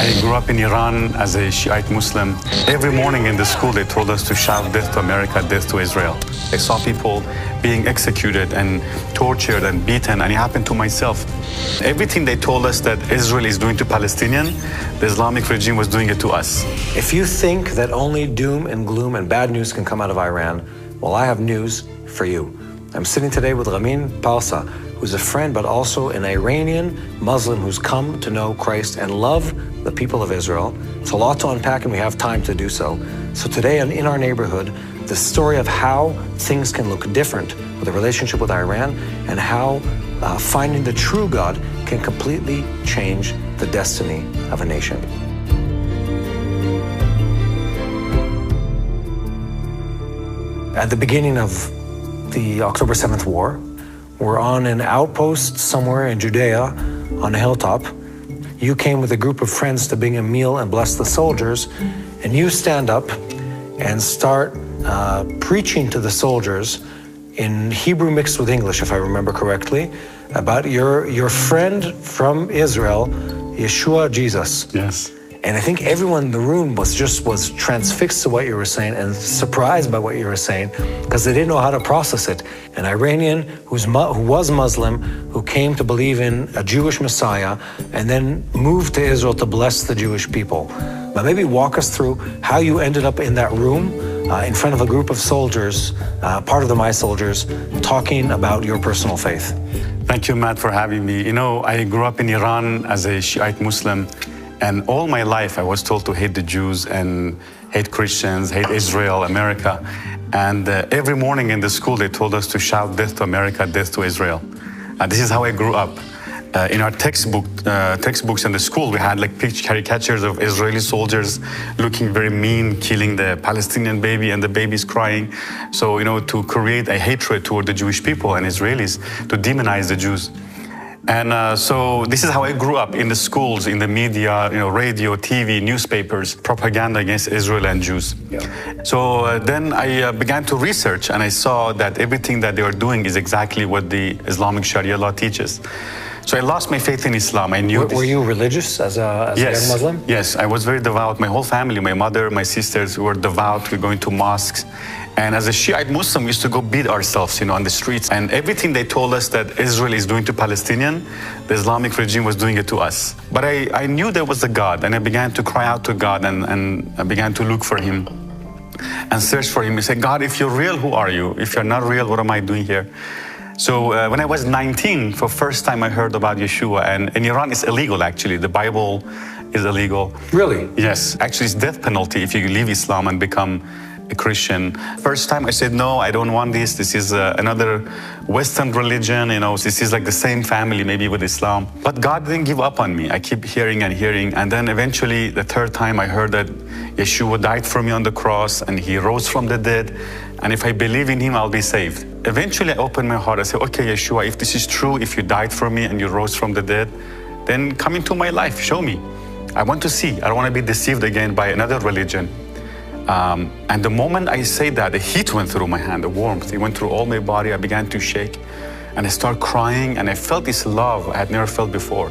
I grew up in Iran as a Shiite Muslim. Every morning in the school, they told us to shout death to America, death to Israel. I saw people being executed and tortured and beaten, and it happened to myself. Everything they told us that Israel is doing to Palestinians, the Islamic regime was doing it to us. If you think that only doom and gloom and bad news can come out of Iran, well, I have news for you. I'm sitting today with Ramin Parsa, who's a friend, but also an Iranian Muslim who's come to know Christ and love the people of Israel. It's a lot to unpack, and we have time to do so. So today in our neighborhood, the story of how things can look different with the relationship with Iran and how finding the true God can completely change the destiny of a nation. At the beginning of the October 7th war, we're on an outpost somewhere in Judea on a hilltop. You came with a group of friends to bring a meal and bless the soldiers, and you stand up and start preaching to the soldiers in Hebrew mixed with English, if I remember correctly, about your friend from Israel, Yeshua, Jesus. Yes. And I think everyone in the room was transfixed to what you were saying and surprised by what you were saying because they didn't know how to process it. An Iranian who was Muslim, who came to believe in a Jewish Messiah and then moved to Israel to bless the Jewish people. But maybe walk us through how you ended up in that room in front of a group of soldiers, part of the My Soldiers, talking about your personal faith. Thank you, Matt, for having me. You know, I grew up in Iran as a Shiite Muslim. And all my life, I was told to hate the Jews and hate Christians, hate Israel, America. And every morning in the school, they told us to shout death to America, death to Israel. This is how I grew up. In our textbooks in the school, we had like caricatures of Israeli soldiers looking very mean, killing the Palestinian baby, and the baby's crying. So, you know, to create a hatred toward the Jewish people and Israelis, to demonize the Jews. And so this is how I grew up in the schools, in the media, you know, radio, TV, newspapers, propaganda against Israel and Jews. Yeah. So then I began to research, and I saw that everything that they were doing is exactly what the Islamic Sharia law teaches. So I lost my faith in Islam. I knew. Were you religious as a young Muslim? Yes, I was very devout. My whole family, my mother, my sisters, were devout. We were going to mosques. And as a Shiite Muslim, we used to go beat ourselves, you know, on the streets. And everything they told us that Israel is doing to Palestinians, the Islamic regime was doing it to us. But I knew there was a God, and I began to cry out to God, and I began to look for him and search for him. I said, God, if you're real, who are you? If you're not real, what am I doing here? So when I was 19, for the first time I heard about Yeshua, and in Iran it's illegal actually. The Bible is illegal. Really? Yes. Actually, it's death penalty if you leave Islam and become a Christian. First time I said, no, I don't want this. This is another Western religion, you know, this is like the same family maybe with Islam. But God didn't give up on me. I keep hearing and hearing. And then eventually the third time I heard that Yeshua died for me on the cross and he rose from the dead. And if I believe in him, I'll be saved. Eventually I opened my heart. I said, okay, Yeshua, if this is true, if you died for me and you rose from the dead, then come into my life, show me. I want to see. I don't want to be deceived again by another religion. And the moment I say that, the heat went through my hand, the warmth, it went through all my body. I began to shake and I started crying, and I felt this love I had never felt before.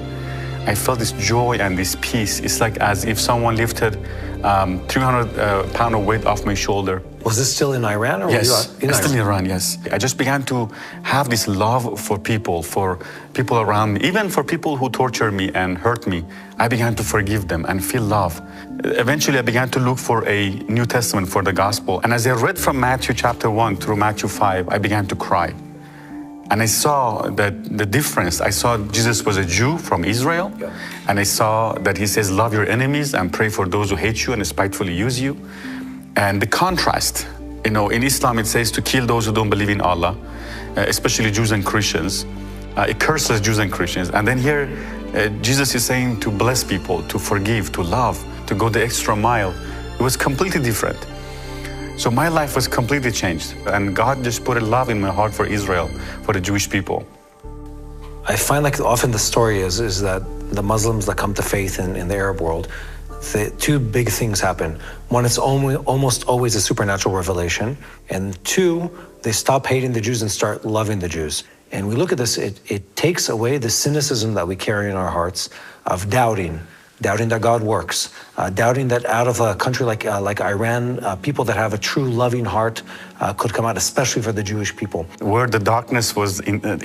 I felt this joy and this peace. It's like as if someone lifted 300 pounds of weight off my shoulder. Was this still in Iran? Or yes, were you still in Iran, yes. I just began to have this love for people around me, even for people who tortured me and hurt me. I began to forgive them and feel love. Eventually, I began to look for a New Testament for the gospel. And as I read from Matthew chapter 1 through Matthew 5, I began to cry. And I saw that the difference. I saw Jesus was a Jew from Israel, and I saw that he says, love your enemies and pray for those who hate you and spitefully use you. And the contrast, you know, in Islam it says to kill those who don't believe in Allah, especially Jews and Christians. It curses Jews and Christians. And then here, Jesus is saying to bless people, to forgive, to love, to go the extra mile. It was completely different. So my life was completely changed. And God just put a love in my heart for Israel, for the Jewish people. I find like often the story is that the Muslims that come to faith in the Arab world, two big things happen. One, it's almost always a supernatural revelation. And two, they stop hating the Jews and start loving the Jews. And we look at this, it takes away the cynicism that we carry in our hearts of doubting doubting that God works, doubting that out of a country like Iran, people that have a true loving heart could come out, especially for the Jewish people. Where the darkness was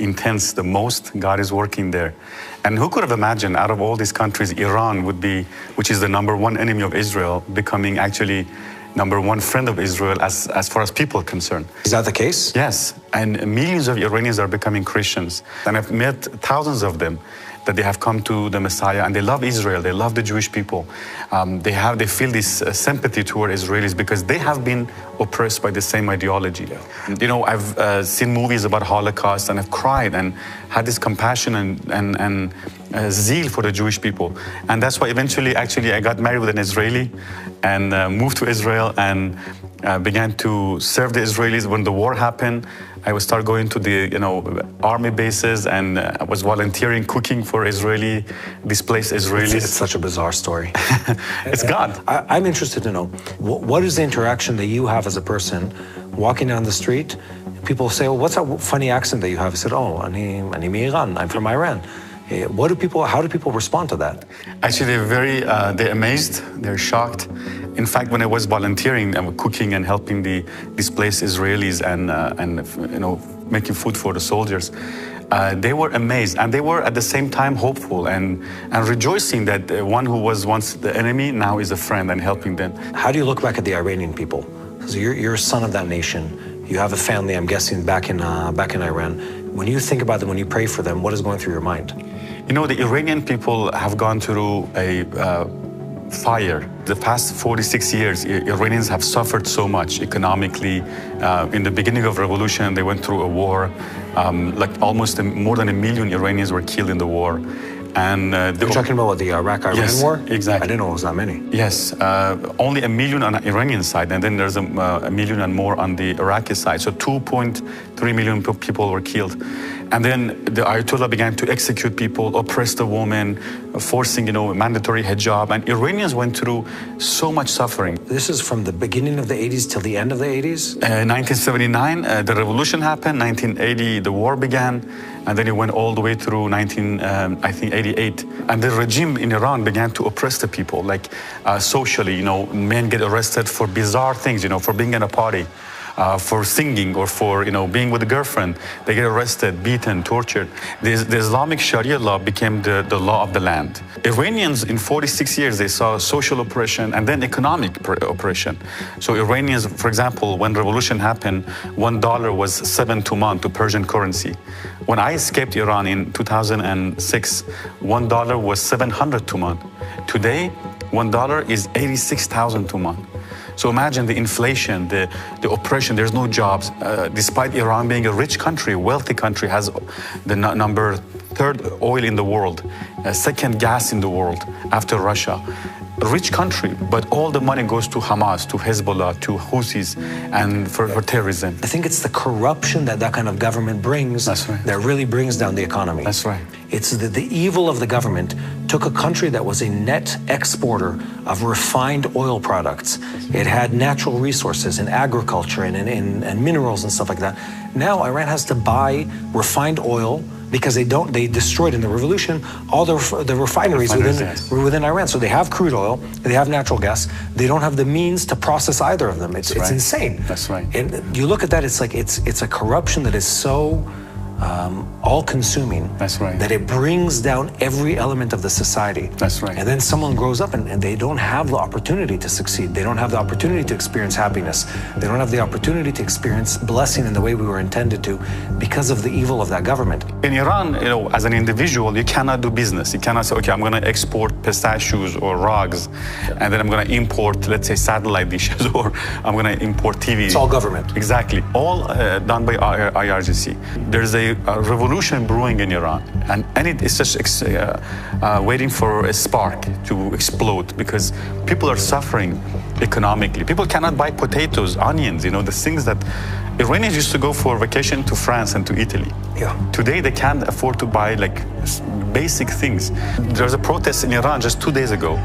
intense the most, God is working there. And who could have imagined out of all these countries, Iran would be, which is the #1 enemy of Israel, becoming actually #1 friend of Israel as far as people are concerned. Is that the case? Yes, and millions of Iranians are becoming Christians. And I've met thousands of them that they have come to the Messiah and they love Israel, they love the Jewish people. They feel this sympathy toward Israelis because they have been oppressed by the same ideology. You know, I've seen movies about Holocaust and I've cried and had this compassion and zeal for the Jewish people. And that's why eventually actually I got married with an Israeli and moved to Israel and began to serve the Israelis. When the war happened, I would start going to the army bases and I was volunteering, cooking for Israeli, displaced Israelis. It's such a bizarre story. It's God. I'm interested to know, what is the interaction that you have as a person walking down the street? People say, well, what's that funny accent that you have? I said, oh, I'm Iran, I'm from Iran. How do people respond to that? Actually, they're amazed, they're shocked. In fact, when I was volunteering, cooking and helping the displaced Israelis and making food for the soldiers, they were amazed and they were at the same time hopeful and rejoicing that one who was once the enemy now is a friend and helping them. How do you look back at the Iranian people? So you're a son of that nation. You have a family, I'm guessing, back in Iran. When you think about them, when you pray for them, what is going through your mind? You know, the Iranian people have gone through a fire. The past 46 years, Iranians have suffered so much economically. In the beginning of the revolution, they went through a war. Like almost more than 1 million Iranians were killed in the war. And you're talking about what, the Iraq-Iran war? Exactly. I didn't know it was that many. Yes, only 1 million on the Iranian side, and then there's a million and more on the Iraqi side. So 2.3 million people were killed. And then the Ayatollah began to execute people, oppress the women, forcing, mandatory hijab. And Iranians went through so much suffering. This is from the beginning of the 80s till the end of the 80s? 1979, the revolution happened. 1980, the war began. And then it went all the way through 1988. And the regime in Iran began to oppress the people, like socially, men get arrested for bizarre things, for being in a party. For singing or for being with a girlfriend, they get arrested, beaten, tortured. The Islamic Sharia law became the law of the land. Iranians in 46 years, they saw social oppression and then economic oppression. So Iranians, for example, when revolution happened, $1 was 7 tuman to Persian currency. When I escaped Iran in 2006, $1 was 700 tuman. Today, $1 is 86,000 tuman. So imagine the inflation, the oppression, there's no jobs. Despite Iran being a rich country, wealthy country, has the third oil in the world, second gas in the world after Russia. A rich country, but all the money goes to Hamas, to Hezbollah, to Houthis, and for terrorism. I think it's the corruption that kind of government brings that really brings down the economy. That's right. It's the evil of the government took a country that was a net exporter of refined oil products. It had natural resources in agriculture and minerals and stuff like that. Now Iran has to buy refined oil because they destroyed in the revolution all the refineries within Iran. So they have crude oil, they have natural gas, they don't have the means to process either of them. It's insane. That's right. And you look at that, it's like it's a corruption that is so all-consuming. That's right. That it brings down every element of the society. That's right. And then someone grows up and they don't have the opportunity to succeed. They don't have the opportunity to experience happiness. They don't have the opportunity to experience blessing in the way we were intended to because of the evil of that government. In Iran, as an individual, you cannot do business. You cannot say, okay, I'm going to export pistachios or rugs, and then I'm going to import, let's say, satellite dishes, or I'm going to import TVs. It's all government. Exactly. All done by IRGC. There's a revolution brewing in Iran, and it is just waiting for a spark to explode because people are suffering economically. People cannot buy potatoes, onions, the things that Iranians used to go for vacation to France and to Italy. Yeah. Today they can't afford to buy basic things. There's a protest in Iran just 2 days ago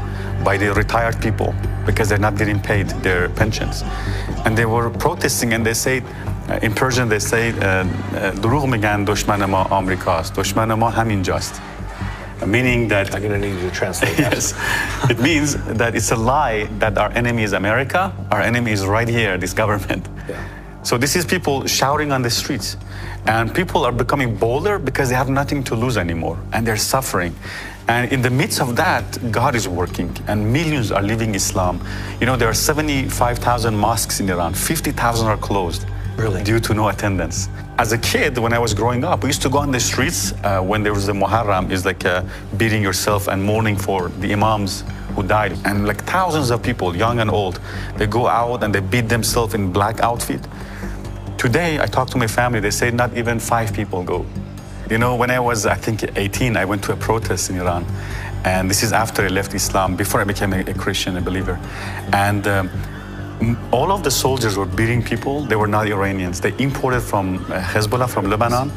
by the retired people because they're not getting paid their pensions. And they were protesting and they say, in Persian they say, دروغ میگن دشمن ما آمریکاست، دشمن ما همینجاست. meaning that... I'm going to need you to translate that. Yes. It means that it's a lie that our enemy is America, our enemy is right here, this government. Yeah. So this is people shouting on the streets. And people are becoming bolder because they have nothing to lose anymore, and they're suffering. And in the midst of that, God is working, and millions are leaving Islam. You know, there are 75,000 mosques in Iran, 50,000 are closed. Really? Due to no attendance. As a kid, when I was growing up, we used to go on the streets when there was the Muharram, is like beating yourself and mourning for the imams who died. And like thousands of people, young and old, they go out and they beat themselves in black outfit. Today, I talk to my family, they say not even 5 people go. You know, when I was, I think, 18, I went to a protest in Iran. And this is after I left Islam, before I became a Christian, a believer. And all of the soldiers were beating people. They were not Iranians. They imported from Hezbollah, from Lebanon.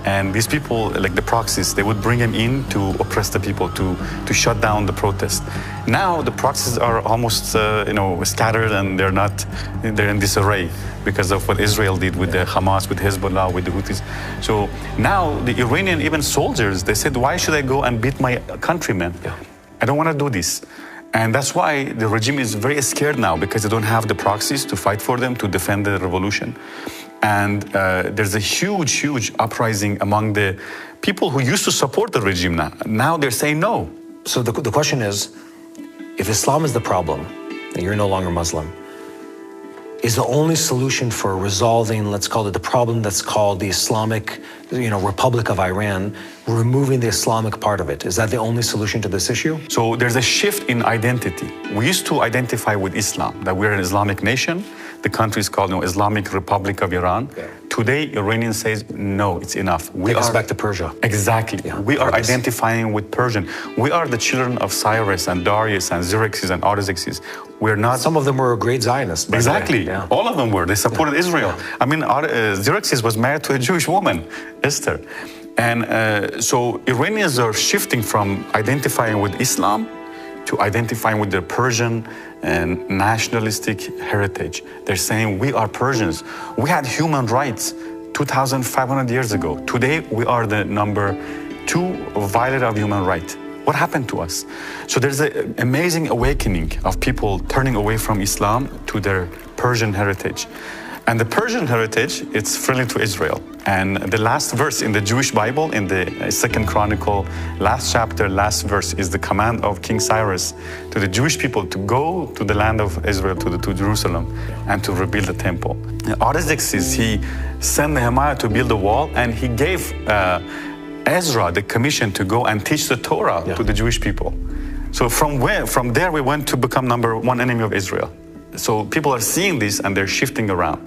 And these people, like the proxies, they would bring them in to oppress the people, to shut down the protest. Now the proxies are almost, scattered, and they're in disarray because of what Israel did with the Hamas, with Hezbollah, with the Houthis. So now the Iranian, even soldiers, they said, why should I go and beat my countrymen? Yeah. I don't want to do this. And that's why the regime is very scared now, because they don't have the proxies to fight for them, to defend the revolution. And there's a huge, huge uprising among the people who used to support the regime now. Now they're saying no. So the question is, if Islam is the problem, and you're no longer Muslim, is the only solution for resolving, let's call it the problem that's called the Islamic, Republic of Iran, removing the Islamic part of it? Is that the only solution to this issue? So there's a shift in identity. We used to identify with Islam, that we're an Islamic nation. The country is called Islamic Republic of Iran. Yeah. Today, Iranian says, no, it's enough. Take us back to Persia. Exactly. Yeah. We are identifying with Persian. We are the children of Cyrus and Darius and Xerxes and Artaxerxes. We're not... Some of them were great Zionists. Exactly. Yeah. All of them were. They supported Israel. Yeah. I mean, Xerxes was married to a Jewish woman, Esther. And so Iranians are shifting from identifying with Islam to identifying with their Persian and nationalistic heritage. They're saying, we are Persians. We had human rights 2,500 years ago. Today, we are the number 2 violator of human rights. What happened to us? So there's an amazing awakening of people turning away from Islam to their Persian heritage. And the Persian heritage, it's friendly to Israel. And the last verse in the Jewish Bible, in the 2nd Chronicle, last chapter, last verse, is the command of King Cyrus to the Jewish people to go to the land of Israel, to Jerusalem, and to rebuild the temple. Artaxerxes, he sent Nehemiah to build a wall, and he gave Ezra the commission to go and teach the Torah to the Jewish people. So from there we went to become number 1 enemy of Israel. So people are seeing this and they're shifting around.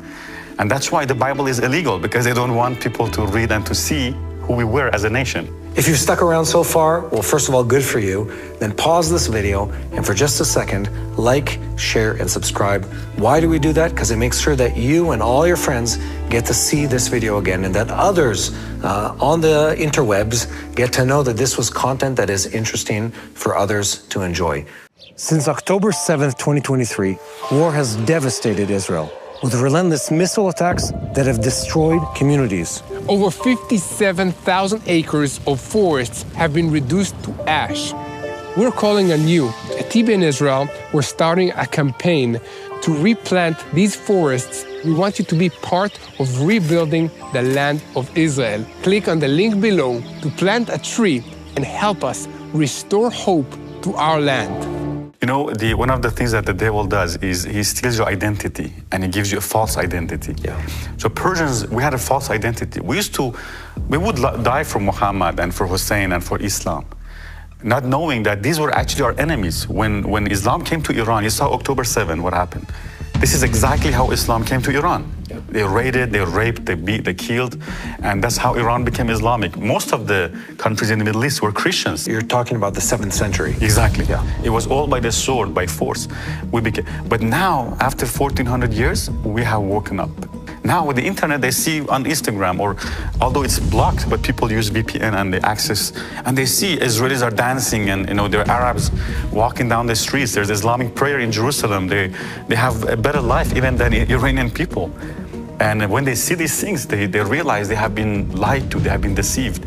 And that's why the Bible is illegal, because they don't want people to read and to see who we were as a nation. If you've stuck around so far, well, first of all, good for you. Then pause this video and for just a second, like, share, and subscribe. Why do we do that? Because it makes sure that you and all your friends get to see this video again, and that others on the interwebs get to know that this was content that is interesting for others to enjoy. Since October 7th, 2023, war has devastated Israel with relentless missile attacks that have destroyed communities. Over 57,000 acres of forests have been reduced to ash. We're calling on you. At TB in Israel, we're starting a campaign to replant these forests. We want you to be part of rebuilding the land of Israel. Click on the link below to plant a tree and help us restore hope to our land. You know, one of the things that the devil does is he steals your identity and he gives you a false identity. Yeah. So Persians, we had a false identity. We would die for Muhammad and for Hussein and for Islam, not knowing that these were actually our enemies. When Islam came to Iran, you saw October 7, what happened. This is exactly how Islam came to Iran. Yeah. They raided, they raped, they beat, they killed, and that's how Iran became Islamic. Most of the countries in the Middle East were Christians. You're talking about the 7th century. Exactly. Yeah. It was all by the sword, by force. But now, after 1,400 years, we have woken up. Now with the internet, they see on Instagram, or although it's blocked, but people use VPN and they access, and they see Israelis are dancing, and there are Arabs walking down the streets. There's Islamic prayer in Jerusalem. They have a better life even than Iranian people. And when they see these things, they realize they have been lied to, they have been deceived.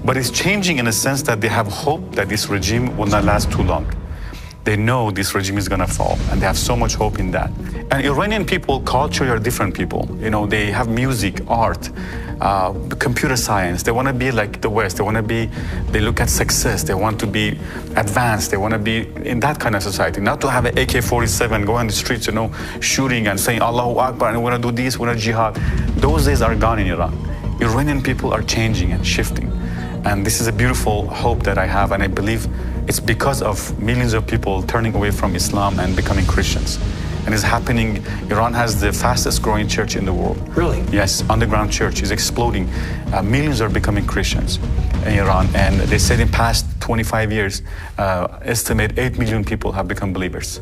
But it's changing in a sense that they have hope that this regime will not last too long. They know this regime is going to fall, and they have so much hope in that. And Iranian people, culturally, are different people. You know, they have music, art, computer science. They want to be like the West. They look at success. They want to be advanced. They want to be in that kind of society. Not to have an AK-47 go on the streets, you know, shooting and saying Allahu Akbar, and we want to do this, we want to jihad. Those days are gone in Iran. Iranian people are changing and shifting. And this is a beautiful hope that I have, and I believe it's because of millions of people turning away from Islam and becoming Christians. And it's happening. Iran has the fastest growing church in the world. Really? Yes, underground church is exploding. Millions are becoming Christians in Iran. And they said in past 25 years, estimate 8 million people have become believers,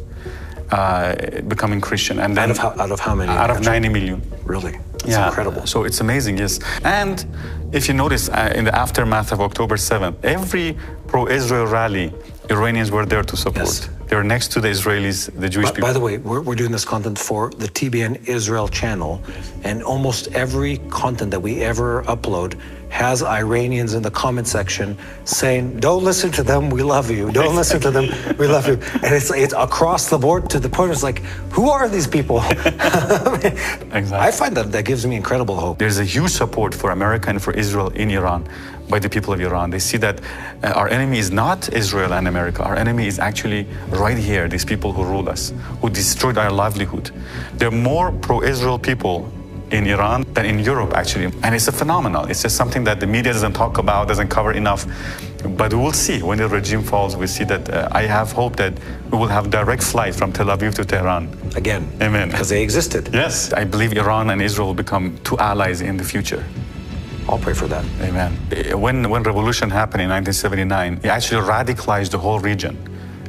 becoming Christian. And then out of how many? Out of 90 million. Really? It's incredible. So it's amazing, yes. And if you notice, in the aftermath of October 7th, every pro-Israel rally, Iranians were there to support. Yes. They were next to the Israelis, the Jewish people. By the way, we're doing this content for the TBN Israel channel, and almost every content that we ever upload has Iranians in the comment section saying, don't listen to them, we love you. Don't listen to them, we love you. And it's across the board to the point it's like, who are these people? Exactly. I find that gives me incredible hope. There's a huge support for America and for Israel in Iran by the people of Iran. They see that our enemy is not Israel and America. Our enemy is actually right here, these people who rule us, who destroyed our livelihood. There are more pro-Israel people in Iran than in Europe, actually. And it's a phenomenon. It's just something that the media doesn't talk about, doesn't cover enough. But we will see when the regime falls. We see that I have hope that we will have direct flight from Tel Aviv to Tehran. Again. Amen. Because they existed. Yes. I believe Iran and Israel will become two allies in the future. I'll pray for that. Amen. When revolution happened in 1979, it actually radicalized the whole region.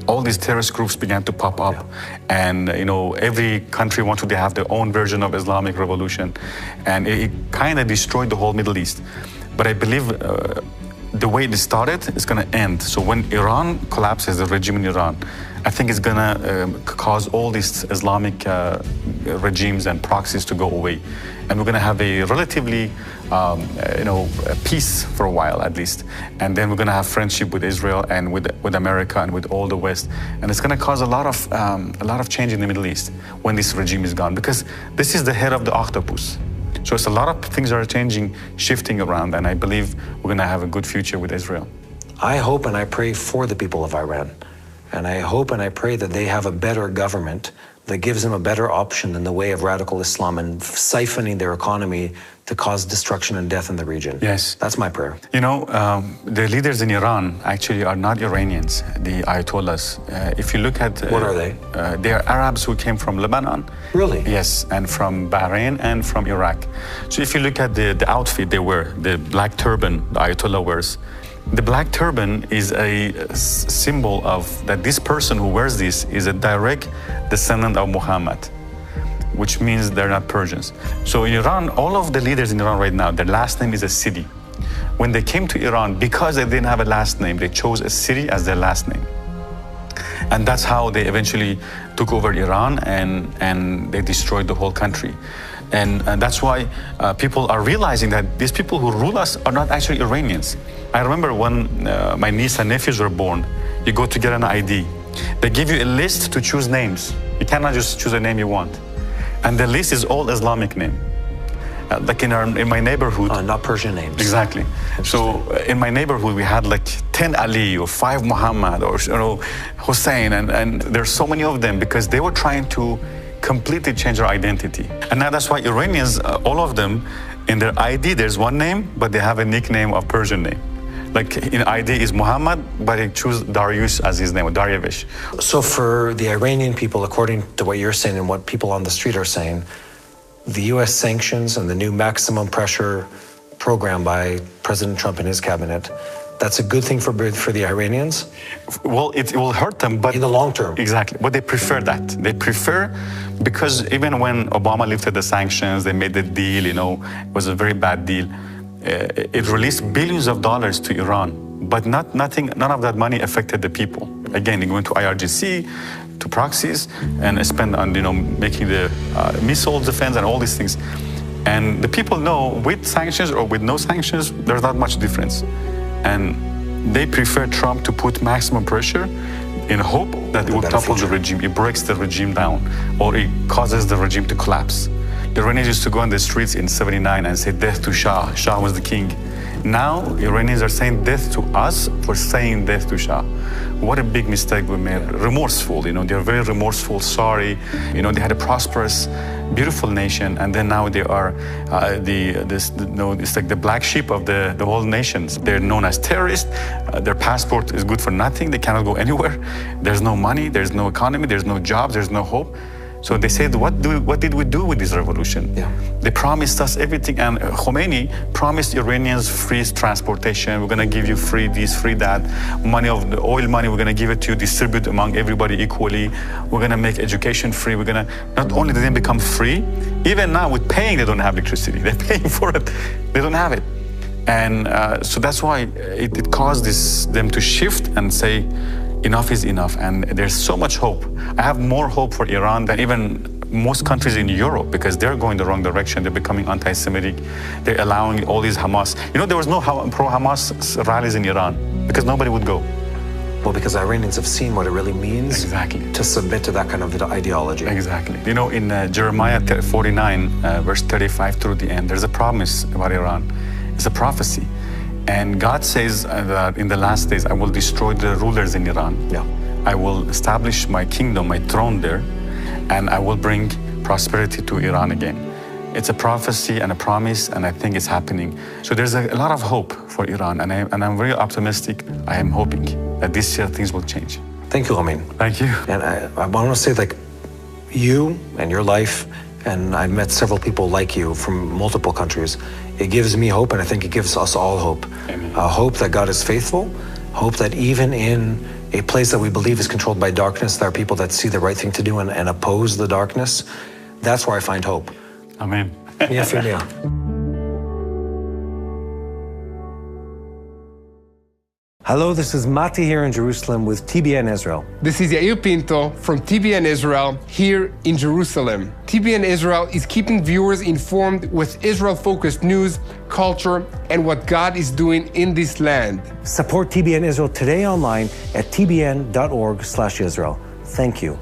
All these terrorist groups began to pop up, and every country wanted to have their own version of Islamic revolution, and it kind of destroyed the whole Middle East. But I believe the way it started is going to end. So when Iran collapses, the regime in Iran, I think it's going to cause all these Islamic regimes and proxies to go away, and we're going to have a relatively peace for a while at least, and then we're going to have friendship with Israel and with America and with all the West, and it's going to cause a lot of change in the Middle East when this regime is gone, because this is the head of the octopus. So it's a lot of things are changing, shifting around, and I believe we're going to have a good future with Israel. I hope and I pray for the people of Iran, and I hope and I pray that they have a better government that gives them a better option than the way of radical Islam and siphoning their economy to cause destruction and death in the region. Yes. That's my prayer. The leaders in Iran actually are not Iranians, the Ayatollahs. If you look at... What are they? They are Arabs who came from Lebanon. Really? Yes, and from Bahrain and from Iraq. So if you look at the outfit they wear, the black turban the Ayatollah wears, the black turban is a symbol of that this person who wears this is a direct descendant of Muhammad, which means they're not Persians. So in Iran, all of the leaders in Iran right now, their last name is a city. When they came to Iran, because they didn't have a last name, they chose a city as their last name. And that's how they eventually took over Iran, and they destroyed the whole country. And that's why people are realizing that these people who rule us are not actually Iranians. I remember when my niece and nephews were born, you go to get an ID. They give you a list to choose names. You cannot just choose a name you want. And the list is all Islamic name. Like in my neighborhood. Not Persian names. Exactly. So in my neighborhood, we had like 10 Ali or 5 Muhammad or Hussein, and there's so many of them because they were trying to completely change their identity. And now that's why Iranians, all of them, in their ID, there's one name, but they have a nickname of Persian name. Like in ID is Muhammad, but they choose Darius as his name, or Daryavish. So for the Iranian people, according to what you're saying and what people on the street are saying, the U.S. sanctions and the new maximum pressure program by President Trump and his cabinet, that's a good thing for the Iranians? Well, it will hurt them, but... In the long term. Exactly, but they prefer that. They prefer, because even when Obama lifted the sanctions, they made the deal, it was a very bad deal. It released billions of dollars to Iran, but none of that money affected the people. Again, they went to IRGC, to proxies, and spend on making the missile defense and all these things. And the people know with sanctions or with no sanctions, there's not much difference. And they prefer Trump to put maximum pressure in hope that it will topple the regime. It breaks the regime down, or it causes the regime to collapse. The Iranians used to go on the streets in '79 and say, death to Shah. Shah was the king. Now, Iranians are saying death to us for saying death to Shah. What a big mistake we made. Remorseful, they're very remorseful, sorry. They had a prosperous, beautiful nation, and then now they are it's like the black sheep of the whole nations. They're known as terrorists. Their passport is good for nothing. They cannot go anywhere. There's no money, there's no economy, there's no jobs, there's no hope. So they said, what did we do with this revolution? Yeah. They promised us everything, and Khomeini promised Iranians free transportation. We're going to give you free this, free that. Money of the oil money, we're going to give it to you, distribute among everybody equally. We're going to make education free. We're going to, not only did they become free, even now with paying, they don't have electricity. They're paying for it. They don't have it. And so that's why it caused them to shift and say, enough is enough, and there's so much hope. I have more hope for Iran than even most countries in Europe, because they're going the wrong direction. They're becoming anti-Semitic. They're allowing all these Hamas. There was no pro-Hamas rallies in Iran because nobody would go. Well, because Iranians have seen what it really means to submit to that kind of ideology. Exactly. In Jeremiah 49, verse 35 through the end, there's a promise about Iran. It's a prophecy. And God says that in the last days, I will destroy the rulers in Iran. Yeah. I will establish my kingdom, my throne there, and I will bring prosperity to Iran again. It's a prophecy and a promise, and I think it's happening. So there's a lot of hope for Iran, and I'm very optimistic. I am hoping that this year things will change. Thank you, Ramin. Thank you. And I want to say, you and your life, and I've met several people like you from multiple countries. It gives me hope, and I think it gives us all hope. Amen. Hope that God is faithful, hope that even in a place that we believe is controlled by darkness, there are people that see the right thing to do and oppose the darkness. That's where I find hope. Amen. Hello, this is Mati here in Jerusalem with TBN Israel. This is Yair Pinto from TBN Israel here in Jerusalem. TBN Israel is keeping viewers informed with Israel-focused news, culture, and what God is doing in this land. Support TBN Israel today online at tbn.org/Israel. Thank you.